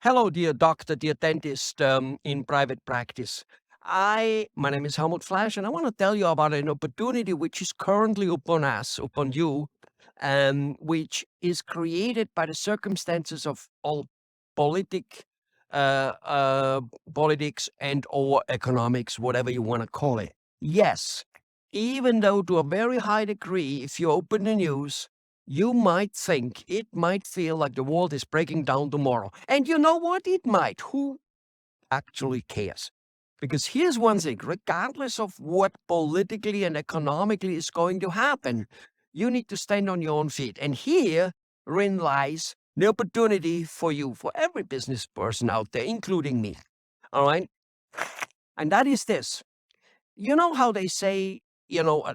Hello, dear doctor, dear dentist in private practice. My name is Helmut Flash, and I want to tell you about an opportunity which is currently upon you, which is created by the circumstances of all politic, uh, uh, politics and or economics, whatever you want to call it. Yes, even though to a very high degree, if you open the news, you might think it might feel like the world is breaking down tomorrow. And you know what? It might. Who actually cares? Because here's one thing, regardless of what politically and economically is going to happen, you need to stand on your own feet. And herein lies the opportunity for you, for every business person out there, including me. All right? And that is this. You know how they say, a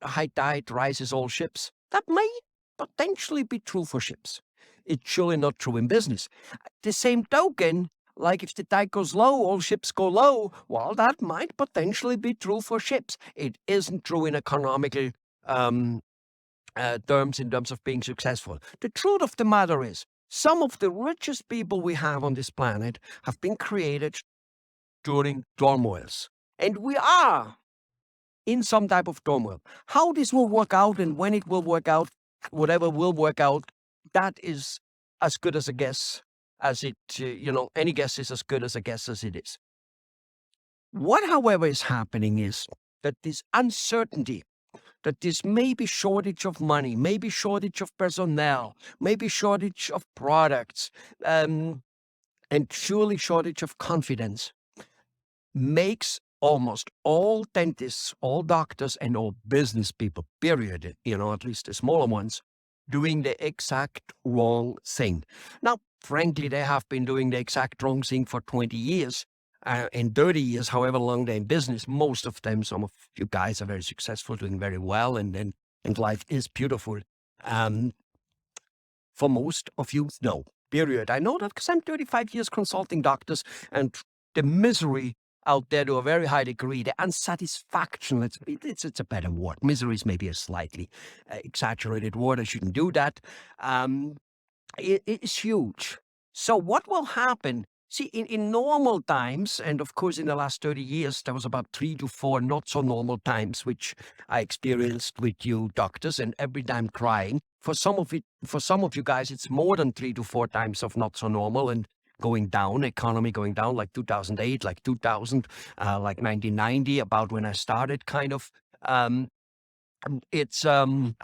high tide rises all ships? That may potentially be true for ships. It's surely not true in business. The same token, like if the tide goes low, all ships go low. Well, that might potentially be true for ships. It isn't true in economical terms in terms of being successful. The truth of the matter is, some of the richest people we have on this planet have been created during turmoils. And we are in some type of turmoil. How this will work out and when it will work out, whatever will work out, that is as good as a guess as it, any guess is as good as a guess as it is. What, however, is happening is that this uncertainty, that this maybe shortage of money, maybe shortage of personnel, maybe shortage of products, and surely shortage of confidence makes almost all dentists, all doctors, and all business people, period, at least the smaller ones, doing the exact wrong thing. Now, frankly, they have been doing the exact wrong thing for 20 years and 30 years, however long they're in business. Most of them, some of you guys are very successful, doing very well, and life is beautiful. For most of you, no, period. I know that because I'm 35 years consulting doctors, and the misery out there to a very high degree, the unsatisfaction, it's a better word. Misery is maybe a slightly exaggerated word. I shouldn't do that. It's huge. So what will happen? See, in normal times, and of course in the last 30 years, there was about 3 to 4 not so normal times, which I experienced with you doctors, and every time crying. For some of you guys, it's more than 3 to 4 times of not so normal and going down, economy going down, like 2008, like 2000, like 1990, about when I started, kind of. It's some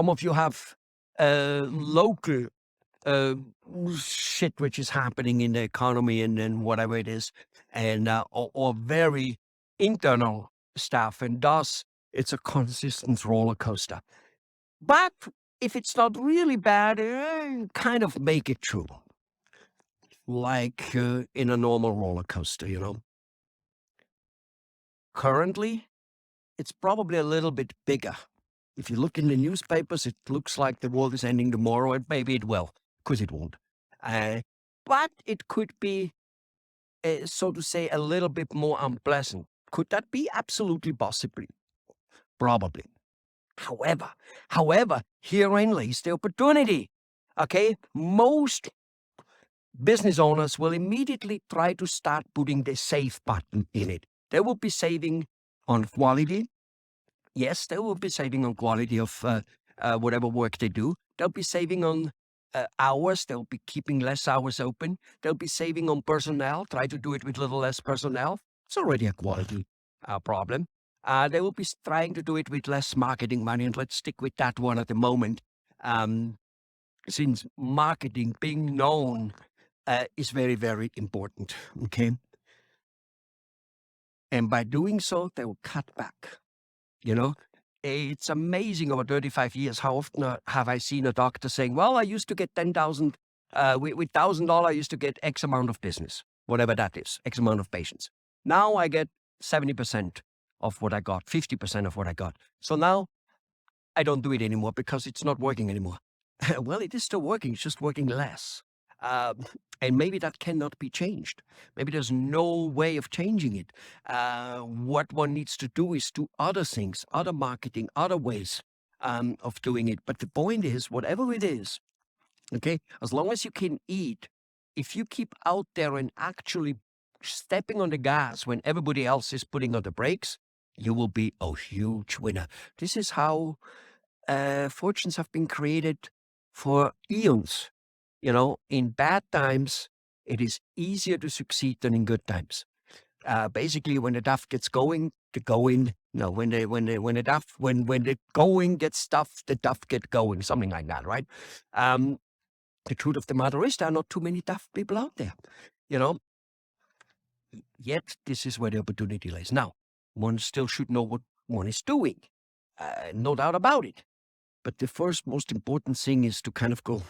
of you have local shit which is happening in the economy and whatever it is, and or very internal stuff, and thus it's a consistent roller coaster. But if it's not really bad, kind of make it true, like in a normal roller coaster, Currently, it's probably a little bit bigger. If you look in the newspapers, it looks like the world is ending tomorrow, and maybe it will, because it won't. But it could be, so to say, a little bit more unpleasant. Could that be? Absolutely, possibly, probably. However, herein lays the opportunity. Okay, most business owners will immediately try to start putting the save button in it. They will be saving on quality. Yes, they will be saving on quality of whatever work they do. They'll be saving on hours. They'll be keeping less hours open. They'll be saving on personnel. Try to do it with a little less personnel. It's already a quality problem. They will be trying to do it with less marketing money, and let's stick with that one at the moment. Since marketing, being known, is very, very important, okay? And by doing so, they will cut back, It's amazing over 35 years, how often have I seen a doctor saying, well, I used to get 10,000, with $1,000, I used to get X amount of business, whatever that is, X amount of patients. Now I get 70% of what I got, 50% of what I got. So now I don't do it anymore because it's not working anymore. Well, it is still working, it's just working less. And maybe that cannot be changed. Maybe there's no way of changing it. What one needs to do is do other things, other marketing, other ways of doing it. But the point is, whatever it is, okay, as long as you can eat if you keep out there and actually stepping on the gas when everybody else is putting on the brakes, you will be a huge winner. This is how fortunes have been created for eons. In bad times, it is easier to succeed than in good times. Basically, when the duff gets going, the going. No, when the going gets tough, the duff get going. Something like that, right? The truth of the matter is, there are not too many tough people out there. You know, Yet this is where the opportunity lies. Now, one still should know what one is doing, no doubt about it. But the first most important thing is to kind of go,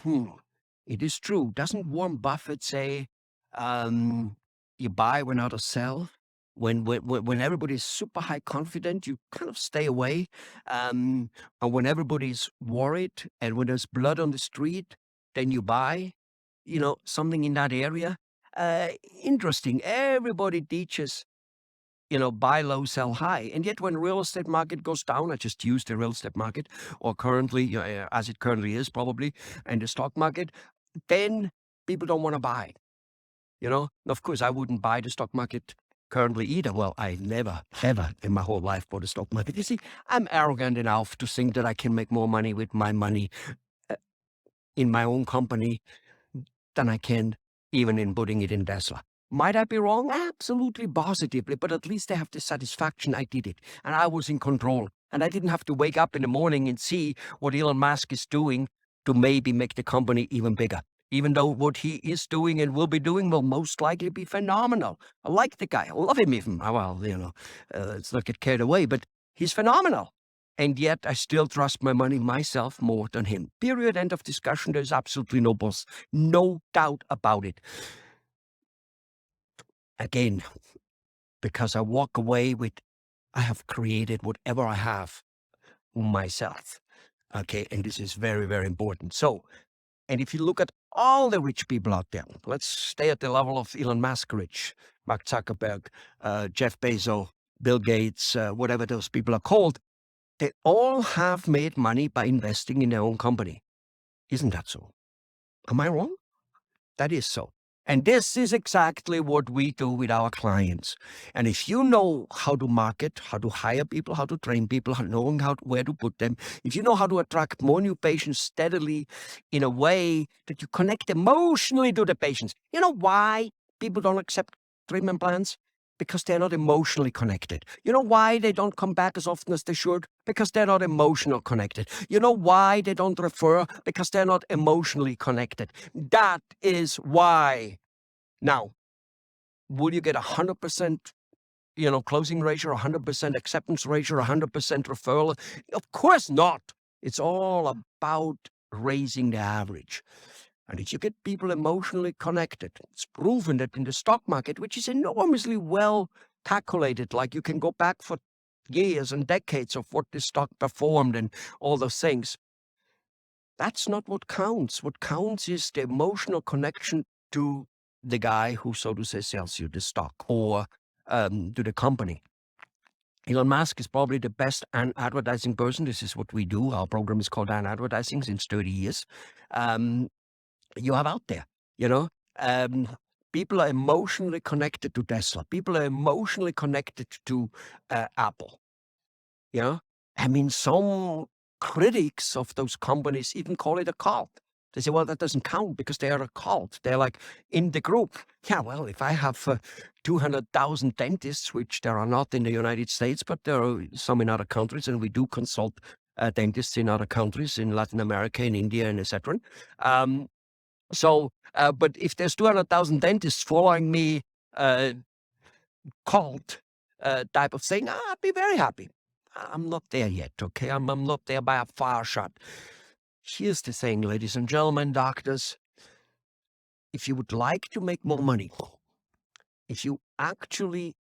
it is true. Doesn't Warren Buffett say, you buy when others sell? When everybody's super high confident, you kind of stay away. And when everybody's worried and when there's blood on the street, then you buy, something in that area. Interesting. Everybody teaches, buy low, sell high. And yet when real estate market goes down, I just use the real estate market, or currently, as it currently is probably, and the stock market, then people don't want to buy. Of course, I wouldn't buy the stock market currently either. Well, I never, ever in my whole life bought the stock market. You see, I'm arrogant enough to think that I can make more money with my money in my own company than I can even in putting it in Tesla. Might I be wrong? Absolutely, positively, but at least I have the satisfaction I did it, and I was in control, and I didn't have to wake up in the morning and see what Elon Musk is doing to maybe make the company even bigger. Even though what he is doing and will be doing will most likely be phenomenal. I like the guy. I love him even. Well, let's not get carried away, but he's phenomenal. And yet I still trust my money myself more than him. Period. End of discussion. There's absolutely no doubt about it. Again, because I walk away with, I have created whatever I have myself. Okay, and this is very, very important. So, and if you look at all the rich people out there, let's stay at the level of Elon Musk rich, Mark Zuckerberg, Jeff Bezos, Bill Gates, whatever those people are called, they all have made money by investing in their own company. Isn't that so? Am I wrong? That is so. And this is exactly what we do with our clients. And if you know how to market, how to hire people, how to train people, knowing where to put them, if you know how to attract more new patients steadily in a way that you connect emotionally to the patients, you know why people don't accept treatment plans? Because they're not emotionally connected. You know why they don't come back as often as they should? Because they're not emotional connected. You know why they don't refer? Because they're not emotionally connected. That is why. Now, will you get 100%, closing ratio, 100% acceptance ratio, 100% referral? Of course not. It's all about raising the average. And if you get people emotionally connected, it's proven that in the stock market, which is enormously well calculated, like you can go back for years and decades of what this stock performed and all those things. That's not what counts. What counts is the emotional connection to the guy who, so to say, sells you the stock or to the company. Elon Musk is probably the best advertising person. This is what we do. Our program is called UnAdvertsing since 30 years. You have out there, people are emotionally connected to Tesla. People are emotionally connected to Apple. I mean, some critics of those companies even call it a cult. They say, well, that doesn't count because they are a cult. They're like in the group. Yeah, well, if I have 200,000 dentists, which there are not in the United States, but there are some in other countries, and we do consult dentists in other countries, in Latin America, in India, and etc. But if there's 200,000 dentists following me, cult type of thing, I'd be very happy. I'm not there yet, okay? I'm not there by a far shot. Here's the thing, ladies and gentlemen, doctors. If you would like to make more money, if you actually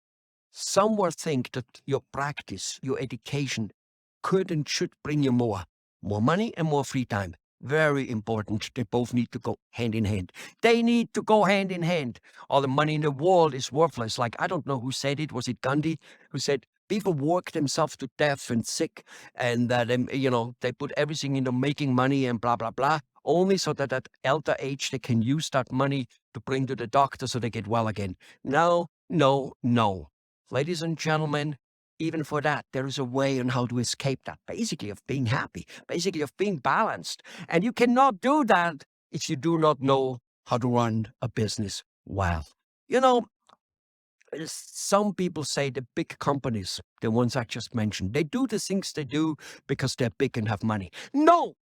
somewhere think that your practice, your education could and should bring you more money and more free time, very important. They both need to go hand in hand. They need to go hand in hand. All the money in the world is worthless. Like, I don't know who said it. Was it Gandhi who said, People work themselves to death and sick, and that they put everything into making money and blah blah blah, only so that at elder age they can use that money to bring to the doctor so they get well again. No, no, no, ladies and gentlemen. Even for that, there is a way on how to escape that, basically of being happy, basically of being balanced. And you cannot do that if you do not know how to run a business well. You know, some people say the big companies, the ones I just mentioned, they do the things they do because they're big and have money. No,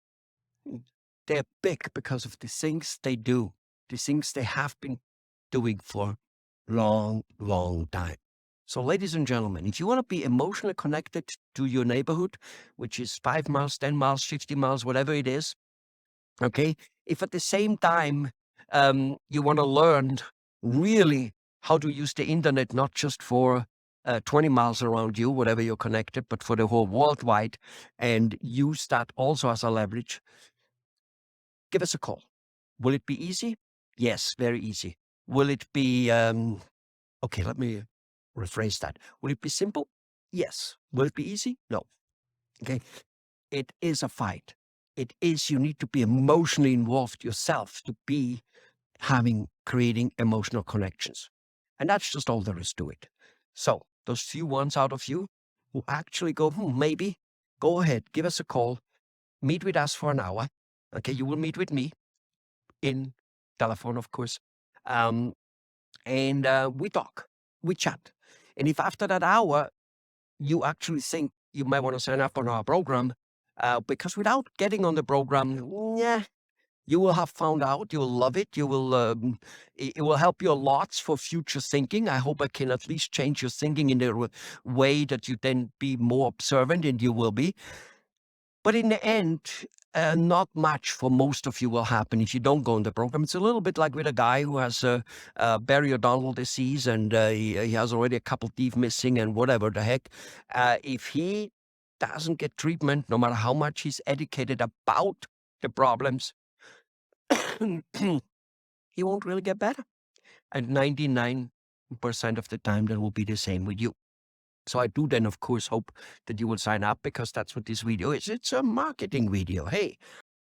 they're big because of the things they do, the things they have been doing for long, long time. So, ladies and gentlemen, if you want to be emotionally connected to your neighborhood, which is 5 miles, 10 miles, 50 miles, whatever it is, okay, if at the same time you want to learn really how to use the internet, not just for 20 miles around you, whatever you're connected, but for the whole worldwide, and use that also as a leverage, give us a call. Will it be easy? Yes, very easy. Will it be, okay, let me rephrase that. Will it be simple? Yes. Will it be easy? No. Okay. It is a fight. It is, you need to be emotionally involved yourself to be creating emotional connections. And that's just all there is to it. So those few ones out of you who actually go, maybe, go ahead, give us a call, meet with us for an hour. Okay, you will meet with me in telephone, of course. And we talk, we chat. And if after that hour you actually think you might want to sign up on our program, because without getting on the program, yeah, you will have found out, you will love it, you will, it will help you a lot for future thinking. I hope I can at least change your thinking in a way that you then be more observant, and you will be. But in the end, not much for most of you will happen if you don't go in the program. It's a little bit like with a guy who has periodontal disease, and he has already a couple teeth missing and whatever the heck. If he doesn't get treatment, no matter how much he's educated about the problems, he won't really get better. And 99% of the time, that will be the same with you. So I do then, of course, hope that you will sign up, because that's what this video is. It's a marketing video. Hey,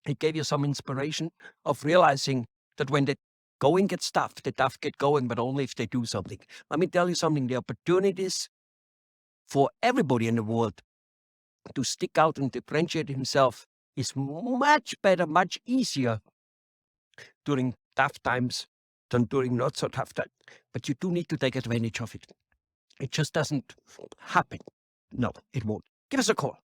it gave you some inspiration of realizing that when the going gets tough, the tough get going, but only if they do something. Let me tell you something. The opportunities for everybody in the world to stick out and differentiate himself is much better, much easier during tough times than during not so tough times. But you do need to take advantage of it. It just doesn't happen. No, it won't. Give us a call.